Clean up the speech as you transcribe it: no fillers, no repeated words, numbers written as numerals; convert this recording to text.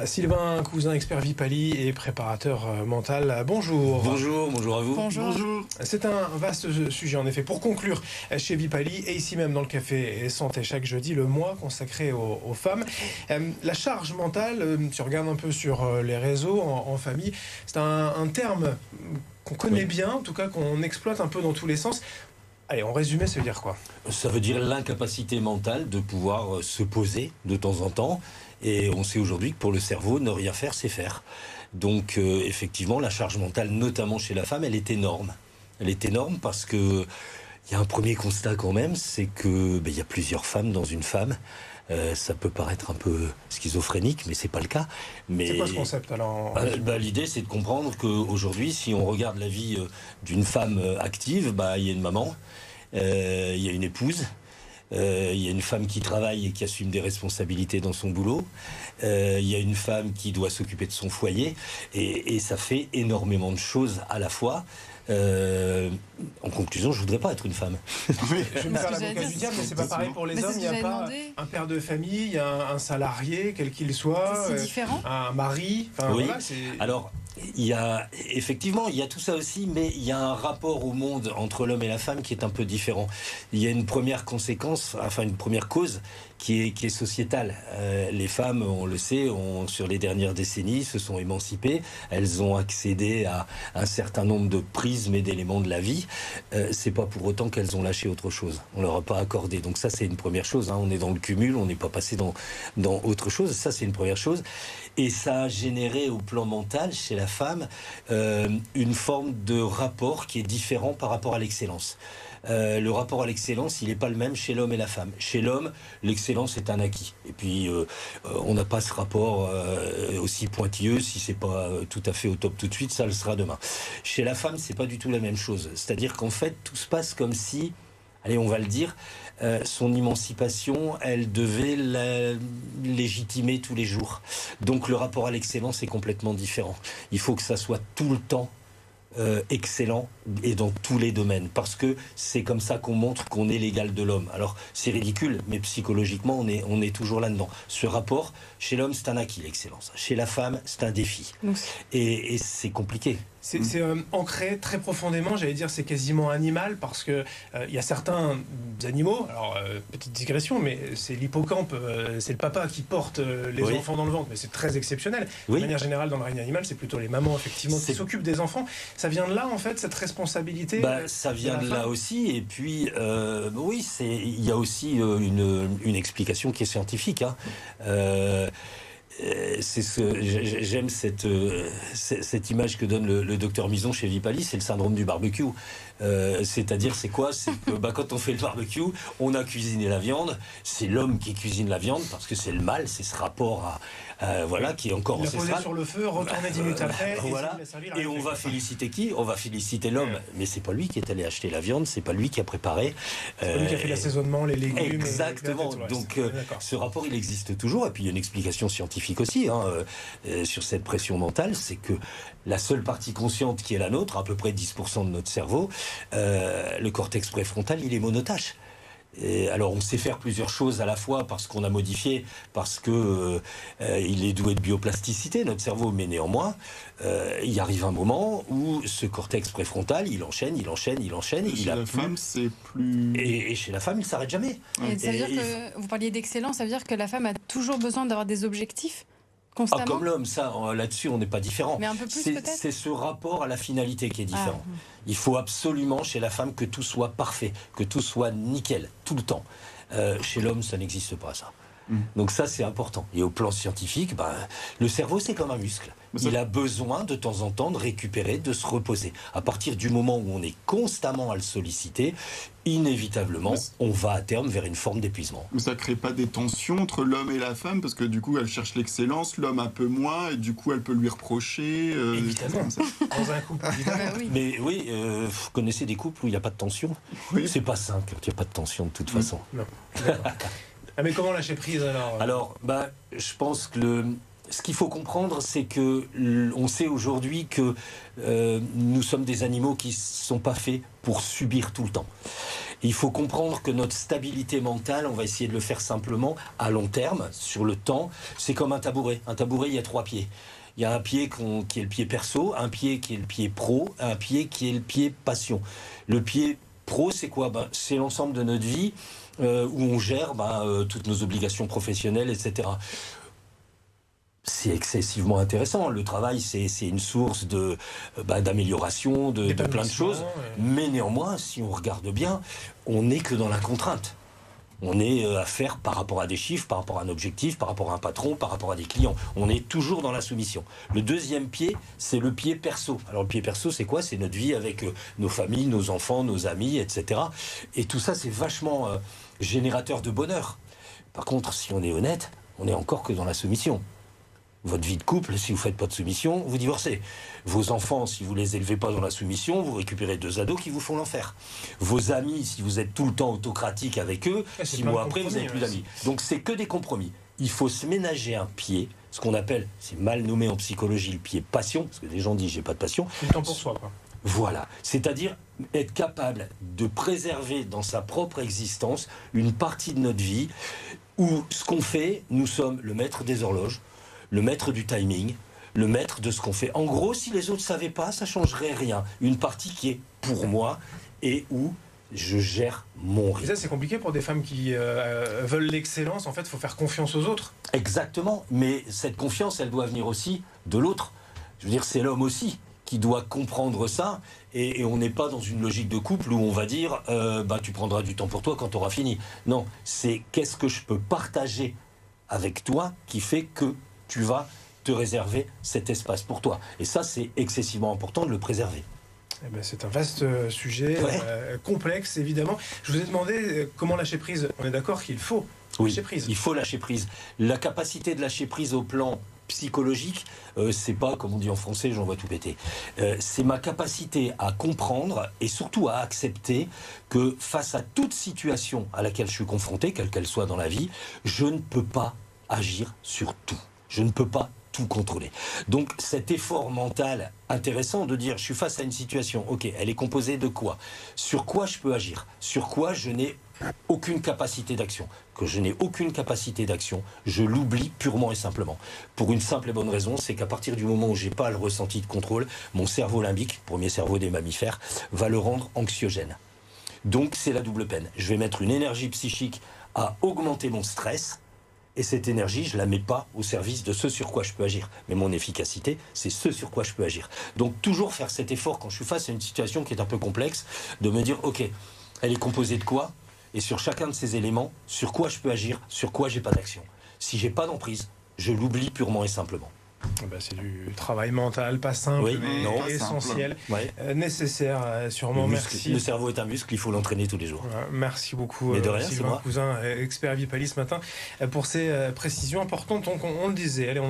Sylvain Cousin, expert Vipali et préparateur mental. Bonjour. Bonjour à vous. Bonjour. C'est un vaste sujet en effet. Pour conclure, chez Vipali et ici même dans le Café Santé chaque jeudi, le mois consacré aux femmes. La charge mentale, si on regarde un peu sur les réseaux, en famille, c'est un terme qu'on connaît bien, en tout cas qu'on exploite un peu dans tous les sens. Allez, en résumé, ça veut dire quoi? Ça veut dire l'incapacité mentale de pouvoir se poser de temps en temps. Et on sait aujourd'hui que pour le cerveau, ne rien faire, c'est faire. Donc effectivement, la charge mentale, notamment chez la femme, elle est énorme. Elle est énorme parce que il y a un premier constat quand même, c'est que il y a plusieurs femmes dans une femme. Ça peut paraître un peu schizophrénique, mais c'est pas le cas. Mais c'est quoi ce concept alors? L'idée, c'est de comprendre qu'aujourd'hui, si on regarde la vie d'une femme active, il y a une maman, il y a une épouse. Il y a une femme qui travaille et qui assume des responsabilités dans son boulot. Il y a une femme qui doit s'occuper de son foyer. Et ça fait énormément de choses à la fois. En conclusion, je voudrais pas être une femme. Oui, je vais me faire l'avocat du diable, mais c'est pas pareil pour les hommes. Il n'y a pas un père de famille, il y a un salarié, quel qu'il soit, c'est différent. Un mari. Enfin, oui. Voilà, alors, effectivement, il y a tout ça aussi, mais il y a un rapport au monde entre l'homme et la femme qui est un peu différent. Il y a une première conséquence, enfin une première cause qui est sociétale. Les femmes, on le sait, sur les dernières décennies, se sont émancipées. Elles ont accédé à un certain nombre de prismes et d'éléments de la vie. C'est pas pour autant qu'elles ont lâché autre chose. On leur a pas accordé. Donc ça, c'est une première chose. On est dans le cumul, on n'est pas passé dans autre chose. Ça, c'est une première chose. Et ça a généré au plan mental, chez la femme, une forme de rapport qui est différent par rapport à l'excellence. Le rapport à l'excellence, il n'est pas le même chez l'homme et la femme. Chez l'homme, l'excellence est un acquis. Et puis, on n'a pas ce rapport aussi pointilleux. Si c'est pas tout à fait au top tout de suite, ça le sera demain. Chez la femme, c'est pas du tout la même chose. C'est-à-dire qu'en fait, tout se passe comme si, allez, on va le dire, son émancipation, elle devait la légitimer tous les jours. Donc le rapport à l'excellence est complètement différent. Il faut que ça soit tout le temps excellent et dans tous les domaines, parce que c'est comme ça qu'on montre qu'on est l'égal de l'homme. Alors c'est ridicule, mais psychologiquement on est toujours là-dedans. Ce rapport, chez l'homme c'est un acquis, l'excellence. Chez la femme c'est un défi. Et c'est compliqué. C'est ancré très profondément, j'allais dire c'est quasiment animal, parce que il y a certains animaux, alors petite digression, mais c'est l'hippocampe, c'est le papa qui porte les enfants dans le ventre, mais c'est très exceptionnel. De manière générale, dans le règne animal, c'est plutôt les mamans effectivement qui s'occupent des enfants. Ça vient de là en fait, cette responsabilité? Ça vient de là aussi, et puis oui, il y a aussi une explication qui est scientifique. J'aime cette image que donne le docteur Mison chez Vipali, c'est le syndrome du barbecue. C'est-à-dire, c'est quoi? C'est que quand on fait le barbecue, on a cuisiné la viande, c'est l'homme qui cuisine la viande, parce que c'est le mâle, c'est ce rapport qui est encore ancestral. Il l'a posé sur le feu, retourné 10 minutes après, et on va féliciter qui? On va féliciter l'homme, mais c'est pas lui qui est allé acheter la viande, c'est pas lui qui a préparé. C'est pas lui qui a fait l'assaisonnement, les légumes. Exactement. Donc ce rapport, il existe toujours, et puis il y a une explication scientifique aussi sur cette pression mentale, c'est que la seule partie consciente qui est la nôtre, à peu près 10% de notre cerveau, le cortex préfrontal, il est monotâche. Et alors on sait faire plusieurs choses à la fois parce qu'on a modifié, parce que il est doué de bioplasticité, notre cerveau, mais néanmoins il arrive un moment où ce cortex préfrontal, il enchaîne. Et chez la femme, c'est plus... Et chez la femme, il ne s'arrête jamais. Et ça veut dire que, vous parliez d'excellence, ça veut dire que la femme a toujours besoin d'avoir des objectifs constamment? Comme l'homme, ça, là-dessus, on n'est pas différent. Mais un peu plus peut-être. C'est ce rapport à la finalité qui est différent. Il faut absolument, chez la femme, que tout soit parfait, que tout soit nickel, tout le temps. Chez l'homme, ça n'existe pas, ça. Donc ça, c'est important. Et au plan scientifique, le cerveau, c'est comme un muscle. Il a besoin de temps en temps de récupérer, de se reposer. À partir du moment où on est constamment à le solliciter, inévitablement, on va à terme vers une forme d'épuisement. Mais ça ne crée pas des tensions entre l'homme et la femme, parce que du coup, elle cherche l'excellence, l'homme un peu moins, et du coup, elle peut lui reprocher. Évidemment, dans un couple. Mais oui, vous connaissez des couples où il n'y a pas de tension? C'est pas simple quand il n'y a pas de tension de toute façon. Non. Mais comment lâcher prise alors? Alors, je pense que ce qu'il faut comprendre, c'est que on sait aujourd'hui que nous sommes des animaux qui ne sont pas faits pour subir tout le temps. Il faut comprendre que notre stabilité mentale, on va essayer de le faire simplement à long terme, sur le temps. C'est comme un tabouret. Un tabouret, il y a 3 pieds. Il y a un pied qui est le pied perso, un pied qui est le pied pro, un pied qui est le pied passion. Le pied pro, c'est quoi? C'est l'ensemble de notre vie où on gère toutes nos obligations professionnelles, etc. C'est excessivement intéressant. Le travail, c'est une source d'amélioration, de plein de choses. Mais néanmoins, si on regarde bien, on n'est que dans la contrainte. On est à faire par rapport à des chiffres, par rapport à un objectif, par rapport à un patron, par rapport à des clients. On est toujours dans la soumission. Le deuxième pied, c'est le pied perso. Alors le pied perso, c'est quoi? C'est notre vie avec nos familles, nos enfants, nos amis, etc. Et tout ça, c'est vachement générateur de bonheur. Par contre, si on est honnête, on n'est encore que dans la soumission. Votre vie de couple, si vous ne faites pas de soumission, vous divorcez. Vos enfants, si vous ne les élevez pas dans la soumission, vous récupérez 2 ados qui vous font l'enfer. Vos amis, si vous êtes tout le temps autocratique avec eux, 6 mois après, vous n'avez plus d'amis. Donc c'est que des compromis. Il faut se ménager un pied, ce qu'on appelle, c'est mal nommé en psychologie, le pied passion, parce que les gens disent j'ai pas de passion. Du temps pour soi, quoi. Voilà, c'est-à-dire être capable de préserver dans sa propre existence une partie de notre vie où ce qu'on fait, nous sommes le maître des horloges, le maître du timing, le maître de ce qu'on fait. En gros, si les autres ne savaient pas, ça ne changerait rien. Une partie qui est pour moi et où je gère mon rythme. Et ça, c'est compliqué pour des femmes qui veulent l'excellence. En fait, il faut faire confiance aux autres. Exactement, mais cette confiance, elle doit venir aussi de l'autre. Je veux dire, c'est l'homme aussi qui doit comprendre ça, et on n'est pas dans une logique de couple où on va dire tu prendras du temps pour toi quand tu auras fini. Non, c'est qu'est-ce que je peux partager avec toi qui fait que tu vas te réserver cet espace pour toi. Et ça, c'est excessivement important de le préserver. Eh ben, c'est un vaste sujet, complexe évidemment. Je vous ai demandé comment lâcher prise. On est d'accord qu'il faut lâcher prise. Il faut lâcher prise. La capacité de lâcher prise au plan psychologique, c'est pas, comme on dit en français, j'en vois tout péter. C'est ma capacité à comprendre et surtout à accepter que face à toute situation à laquelle je suis confronté, quelle qu'elle soit dans la vie, je ne peux pas agir sur tout. Je ne peux pas tout contrôler. Donc cet effort mental intéressant de dire je suis face à une situation, ok, elle est composée de quoi? Sur quoi je peux agir? Sur quoi je n'ai aucune capacité d'action? Que je n'ai aucune capacité d'action, je l'oublie purement et simplement. Pour une simple et bonne raison, c'est qu'à partir du moment où j'ai pas le ressenti de contrôle, mon cerveau limbique, premier cerveau des mammifères, va le rendre anxiogène. Donc c'est la double peine. Je vais mettre une énergie psychique à augmenter mon stress. Et cette énergie, je ne la mets pas au service de ce sur quoi je peux agir. Mais mon efficacité, c'est ce sur quoi je peux agir. Donc toujours faire cet effort quand je suis face à une situation qui est un peu complexe, de me dire, ok, elle est composée de quoi? Et sur chacun de ces éléments, sur quoi je peux agir, sur quoi j'ai pas d'action. Si j'ai pas d'emprise, je l'oublie purement et simplement. C'est du travail mental, pas simple, mais essentiel, nécessaire, sûrement. Merci. Le cerveau est un muscle, il faut l'entraîner tous les jours. Merci beaucoup, Sylvain Cousin, expert Vipali ce matin, pour ces précisions importantes. Donc, on le disait. Allez,